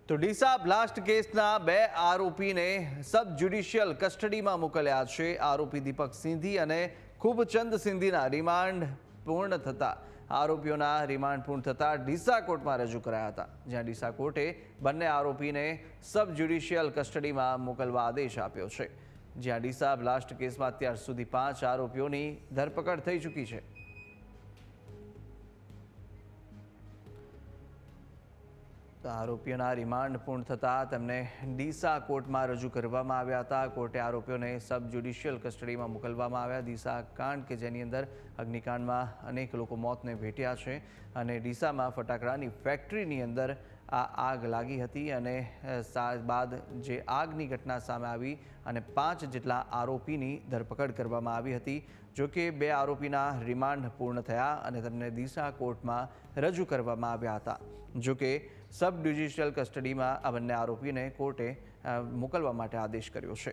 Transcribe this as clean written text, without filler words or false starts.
તો ડીસા બ્લાસ્ટ કેસના 2 આરોપીને સબ જ્યુડિશિયલ કસ્ટડીમાં મોકલ્યા છે। આરોપી દીપક સિંધી અને ખૂબચંદ સિંધીના રિમાન્ડ પૂર્ણ થતા ડીસા કોર્ટમાં રજૂ કરાયા હતા, જ્યાં ડીસા કોર્ટે બંને આરોપીને સબ જ્યુડિશિયલ કસ્ટડીમાં મોકલવા આદેશ આપ્યો છે। જ્યાં ડીસા બ્લાસ્ટ કેસમાં અત્યાર સુધી 5 આરોપીઓની ધરપકડ થઈ ચૂકી છે। આરોપીઓના રિમાન્ડ પૂર્ણ થતાં તેમને ડીસા કોર્ટમાં રજૂ કરવામાં આવ્યા હતા। કોર્ટે આરોપીઓને સબ જ્યુડિશિયલ કસ્ટડીમાં મોકલવામાં આવ્યા। ડીસા કાંડ કે જેની અંદર અગ્નિકાંડમાં અનેક લોકો મોતને ભેટ્યા છે અને ડીસામાં ફટાકડાની ફેક્ટરીની અંદર આ આગ લાગી હતી અને બાદ જે આગની ઘટના સામે આવી અને 5 જેટલા આરોપીની ધરપકડ કરવામાં આવી હતી। જોકે 2 આરોપીના રિમાન્ડ પૂર્ણ થયા અને તેમને ડીસા કોર્ટમાં રજૂ કરવામાં આવ્યા હતા। જોકે સબ જ્યુડિશિયલ કસ્ટડીમાં આ બંને આરોપીને કોર્ટે મોકલવા માટે આદેશ કર્યો છે।